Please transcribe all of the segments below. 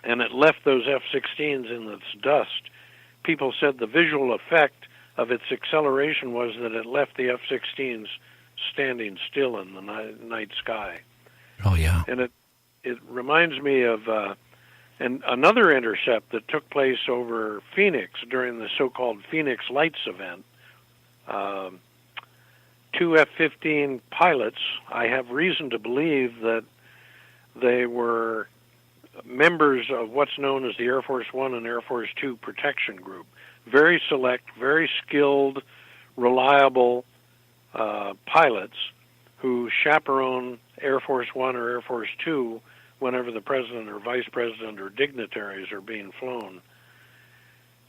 and it left those F-16s in its dust. People said the visual effect of its acceleration was that it left the F-16s standing still in the night sky. Oh, yeah. And it reminds me of another intercept that took place over Phoenix during the so-called Phoenix Lights event. Two F-15 pilots, I have reason to believe that they were members of what's known as the Air Force One and Air Force Two protection group. Very select, very skilled, reliable pilots who chaperone Air Force One or Air Force Two whenever the president or vice president or dignitaries are being flown.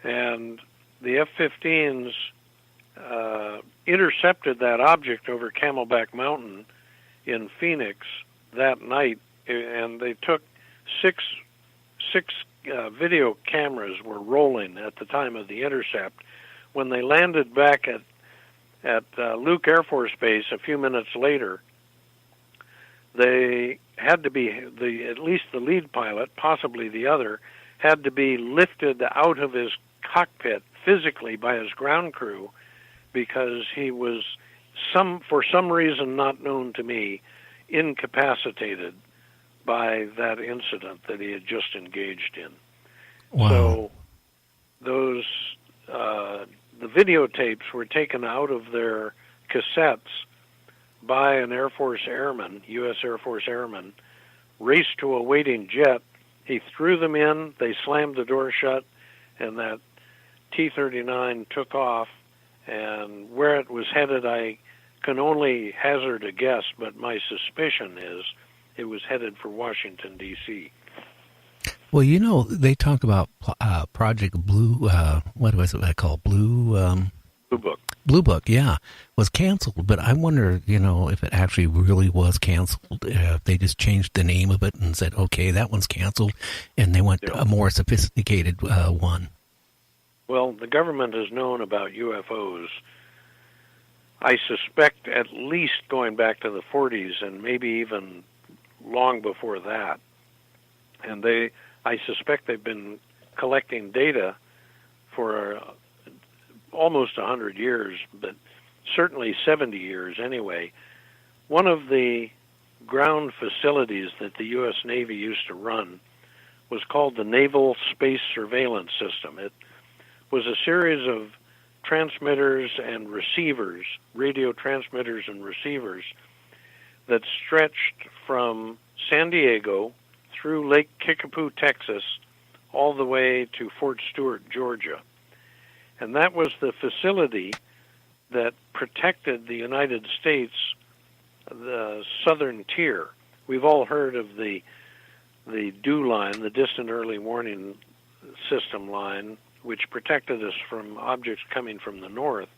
And the F-15s intercepted that object over Camelback Mountain in Phoenix that night, and they took six video cameras were rolling at the time of the intercept. When they landed back at Luke Air Force Base a few minutes later, they had to be, at least the lead pilot, possibly the other, had to be lifted out of his cockpit physically by his ground crew because he was, for some reason not known to me, incapacitated by that incident that he had just engaged in. Wow. So those the videotapes were taken out of their cassettes by an Air Force airman, U.S. Air Force airman, raced to a waiting jet. He threw them in, they slammed the door shut, and that T-39 took off. And where it was headed, I can only hazard a guess, but my suspicion is it was headed for Washington, D.C. Well, they talk about Project Blue, what was it called? Blue Book. Blue Book, yeah, was canceled. But I wonder, if it actually really was canceled. If they just changed the name of it and said, okay, that one's canceled, and they went a more sophisticated one. Well, the government has known about UFOs, I suspect, at least going back to the 40s and maybe even long before that. And I suspect they've been collecting data for almost 100 years, but certainly 70 years anyway. One of the ground facilities that the U.S. Navy used to run was called the Naval Space Surveillance System. It was a series of transmitters and receivers, radio transmitters and receivers, that stretched from San Diego through Lake Kickapoo, Texas, all the way to Fort Stewart, Georgia. And that was the facility that protected the United States, the southern tier. We've all heard of the DEW line, the Distant Early Warning System line, which protected us from objects coming from the north.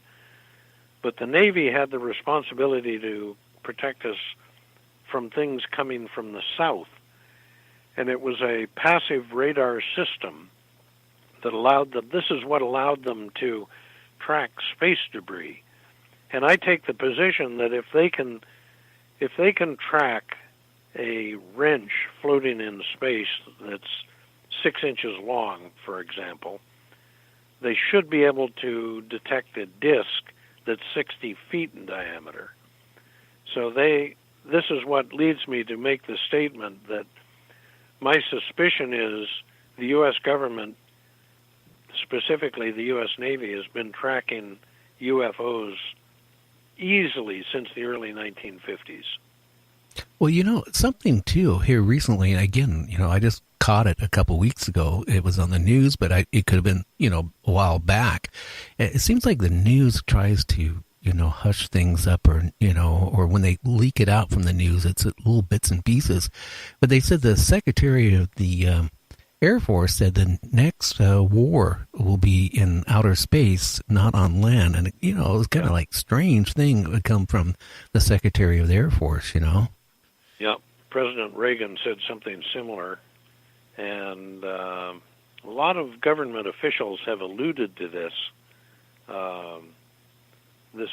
But the Navy had the responsibility to protect us from things coming from the south. And it was a passive radar system that allowed them, this is what allowed them to track space debris. And I take the position that if they can track a wrench floating in space that's 6 inches long, for example, they should be able to detect a disk that's 60 feet in diameter. So this is what leads me to make the statement that my suspicion is the U.S. government, specifically the U.S. Navy, has been tracking UFOs easily since the early 1950s. Well, something too here recently, and again, I just caught it a couple weeks ago. It was on the news, but it could have been, a while back. It seems like the news tries to, hush things up, or when they leak it out from the news, it's little bits and pieces. But they said the Secretary of the Air Force said the next war will be in outer space, not on land. And, it was kind of like strange thing that would come from the Secretary of the Air Force, Yeah, President Reagan said something similar. And a lot of government officials have alluded to this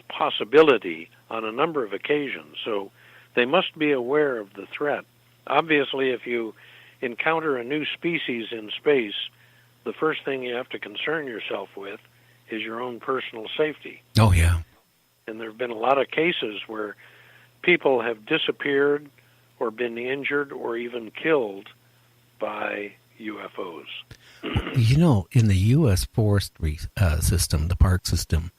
possibility on a number of occasions. So they must be aware of the threat. Obviously, if you encounter a new species in space, the first thing you have to concern yourself with is your own personal safety. Oh, yeah. And there have been a lot of cases where people have disappeared or been injured or even killed by UFOs. You know, in the U.S. forestry system, the park system,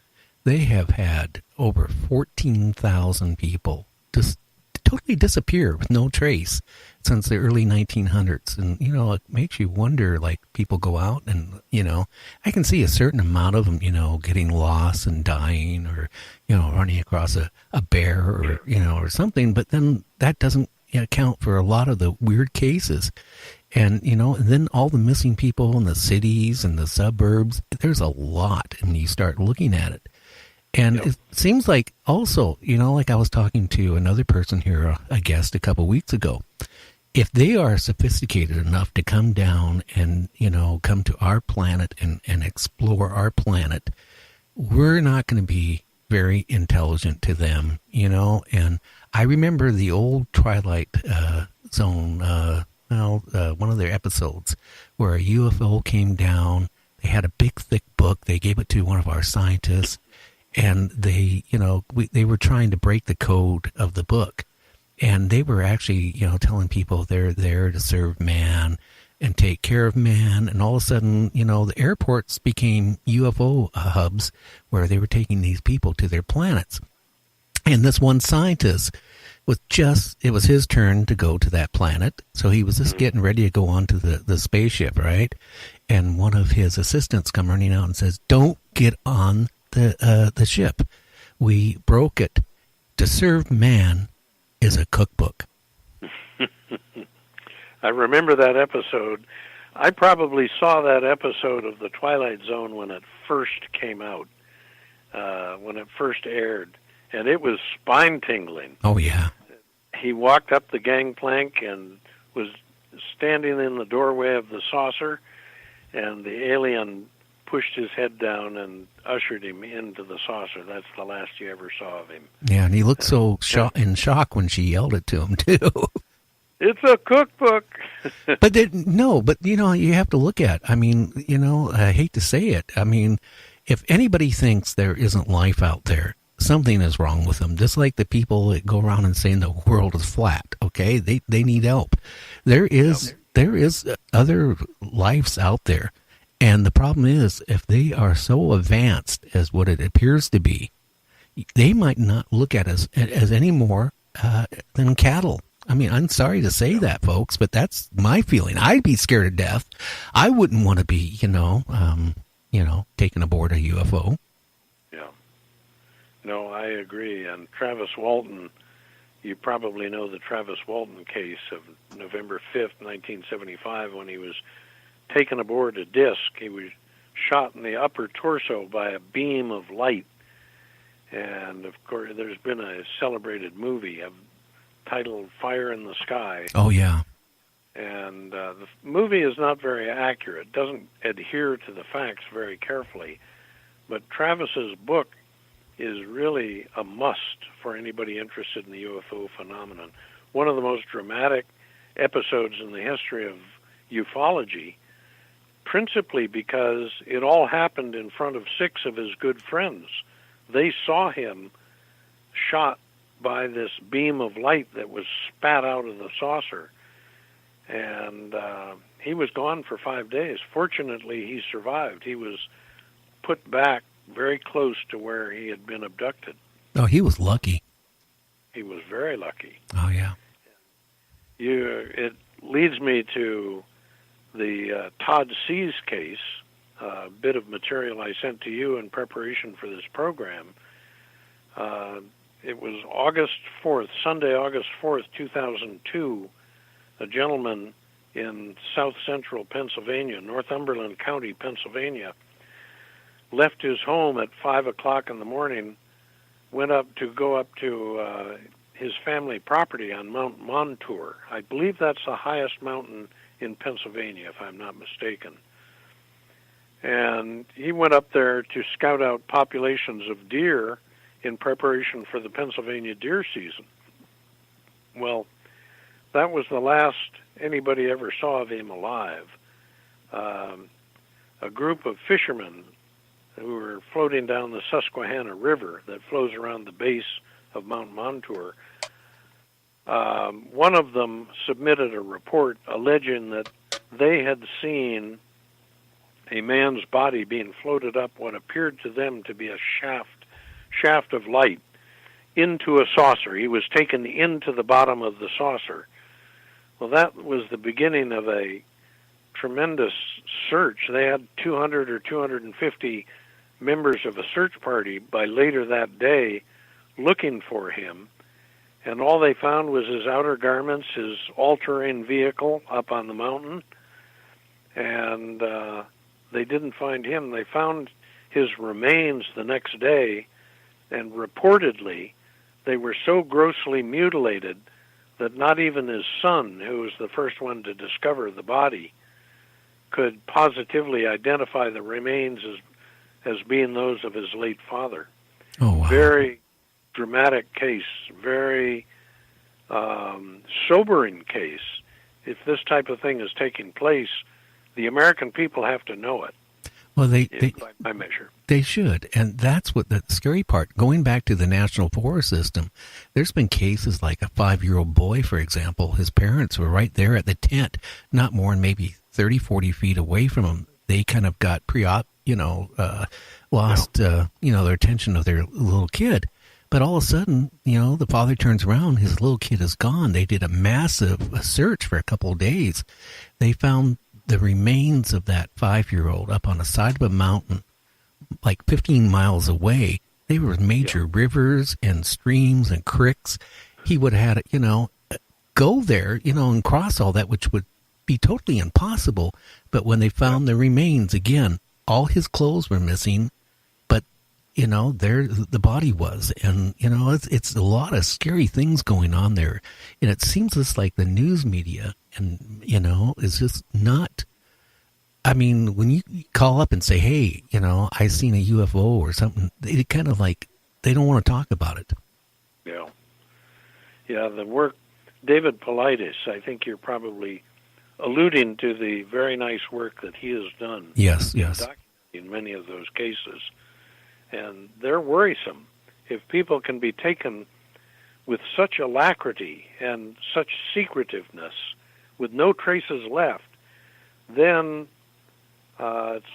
they have had over 14,000 people just totally disappear with no trace since the early 1900s. And, you know, it makes you wonder, like, people go out and, you know, I can see a certain amount of them, you know, getting lost and dying or, you know, running across a bear or, you know, or something. But then that doesn't account for a lot of the weird cases. And, you know, and then all the missing people in the cities and the suburbs, there's a lot when you start looking at it. And it seems like also, you know, like I was talking to another person here, a guest a couple weeks ago, if they are sophisticated enough to come down and, you know, come to our planet and explore our planet, we're not going to be very intelligent to them, you know. And I remember the old Twilight Zone, one of their episodes where a UFO came down. They had a big, thick book. They gave it to one of our scientists. And they, you know, they were trying to break the code of the book. And they were actually, you know, telling people they're there to serve man and take care of man. And all of a sudden, you know, the airports became UFO hubs where they were taking these people to their planets. And this one scientist it was his turn to go to that planet. So he was just getting ready to go on to the spaceship, right? And one of his assistants come running out and says, "Don't get on the ship. We broke it. To serve man is a cookbook." I remember that episode. I probably saw that episode of The Twilight Zone when it first came out, when it first aired, and it was spine-tingling. Oh, yeah. He walked up the gangplank and was standing in the doorway of the saucer, and the alien pushed his head down and ushered him into the saucer. That's the last you ever saw of him. Yeah, and he looked so in shock when she yelled it to him, too. It's a cookbook. But you know, you have to look at, I mean, you know, I hate to say it. I mean, if anybody thinks there isn't life out there, something is wrong with them. Just like the people that go around and saying the world is flat, okay? They need help. There is other lives out there. And the problem is, if they are so advanced as what it appears to be, they might not look at us as any more than cattle. I mean, I'm sorry to say that, folks, but that's my feeling. I'd be scared to death. I wouldn't want to be, taken aboard a UFO. Yeah. No, I agree. And Travis Walton, you probably know the Travis Walton case of November 5th, 1975, when he was taken aboard a disc. He was shot in the upper torso by a beam of light. And, of course, there's been a celebrated movie titled Fire in the Sky. Oh, yeah. And the movie is not very accurate, doesn't adhere to the facts very carefully. But Travis's book is really a must for anybody interested in the UFO phenomenon. One of the most dramatic episodes in the history of ufology, principally because it all happened in front of 6 of his good friends. They saw him shot by this beam of light that was spat out of the saucer. And he was gone for 5 days. Fortunately, he survived. He was put back very close to where he had been abducted. Oh, he was lucky. He was very lucky. Oh, yeah. It leads me to the Todd Seas case, a bit of material I sent to you in preparation for this program. It was Sunday, August 4th, 2002, a gentleman in south central Pennsylvania, Northumberland County, Pennsylvania, left his home at 5 o'clock in the morning, went up to his family property on Mount Montour. I believe that's the highest mountain in Pennsylvania, if I'm not mistaken. And he went up there to scout out populations of deer in preparation for the Pennsylvania deer season. Well, that was the last anybody ever saw of him alive. A group of fishermen who were floating down the Susquehanna River that flows around the base of Mount Montour. One of them submitted a report alleging that they had seen a man's body being floated up what appeared to them to be a shaft of light into a saucer. He was taken into the bottom of the saucer. Well, that was the beginning of a tremendous search. They had 200 or 250 members of a search party by later that day looking for him, and all they found was his outer garments, his all-terrain vehicle up on the mountain, and they didn't find him. They found his remains the next day, and reportedly they were so grossly mutilated that not even his son, who was the first one to discover the body, could positively identify the remains as being those of his late father. Oh, wow. Very dramatic case, very sobering case. If this type of thing is taking place, the American people have to know it. Well, by my measure. They should, and that's what the scary part. Going back to the National Forest System, there's been cases like a 5-year-old boy, for example. His parents were right there at the tent, not more than maybe 30, 40 feet away from him. They kind of got lost, their attention of their little kid. But all of a sudden, the father turns around, his little kid is gone. They did a massive search for a couple of days. They found the remains of that 5-year-old up on the side of a mountain, like 15 miles away. They were major rivers and streams and creeks. He would have had to, go there, and cross all that, which would be totally impossible. But when they found the remains, again, all his clothes were missing, but, there the body was. And, it's a lot of scary things going on there. And it seems just like the news media and, is just not. I mean, when you call up and say, hey, I seen a UFO or something, they kind of like, they don't want to talk about it. Yeah. Yeah, the work, David Paulides, I think you're probably alluding to the very nice work that he has done. Yes. In many of those cases. And they're worrisome. If people can be taken with such alacrity and such secretiveness, with no traces left, then it's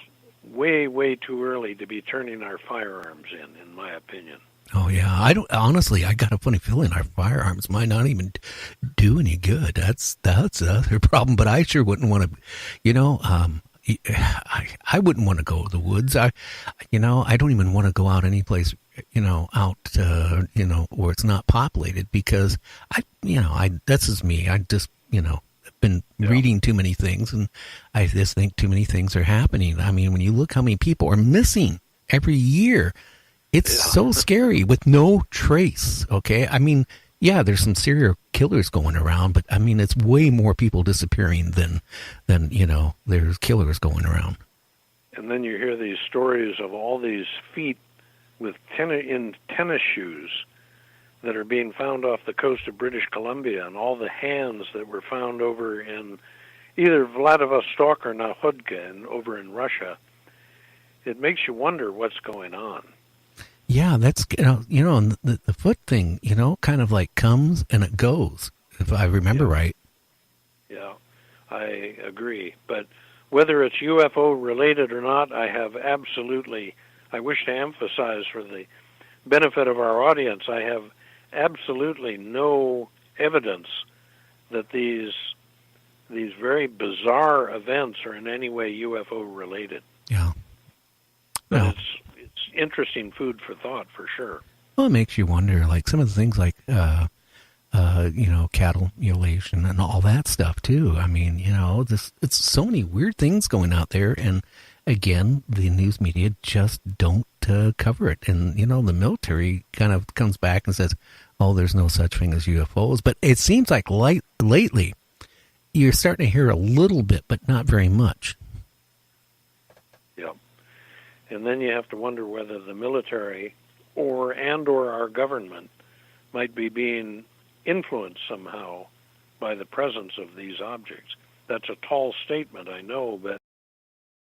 way, way too early to be turning our firearms in my opinion. Oh, yeah. I got a funny feeling our firearms might not even do any good. That's the other problem. But I sure wouldn't want to, I wouldn't want to go to the woods. I don't even want to go out any place, out, where it's not populated, because that's just me. I just, been reading too many things, and I just think too many things are happening. I mean, when you look how many people are missing every year, it's so scary with no trace. Okay. I mean, yeah, there's some serial killers going around, but I mean, it's way more people disappearing than there's killers going around. And then you hear these stories of all these feet with tennis shoes that are being found off the coast of British Columbia, and all the hands that were found over in either Vladivostok or Nahodka and over in Russia. It makes you wonder what's going on. Yeah, that's, and the foot thing, kind of like comes and it goes, if I remember right. Yeah, I agree. But whether it's UFO related or not, I wish to emphasize for the benefit of our audience, I have absolutely no evidence that these very bizarre events are in any way UFO related. Yeah. But Well, it's interesting food for thought, for sure. Well, it makes you wonder, like some of the things like, cattle mutilation and all that stuff too. I mean, it's so many weird things going out there. And again, the news media just don't cover it. And, the military kind of comes back and says, oh, there's no such thing as UFOs. But it seems like lately you're starting to hear a little bit, but not very much. Yeah. And then you have to wonder whether the military or our government might be being influenced somehow by the presence of these objects. That's a tall statement, I know, but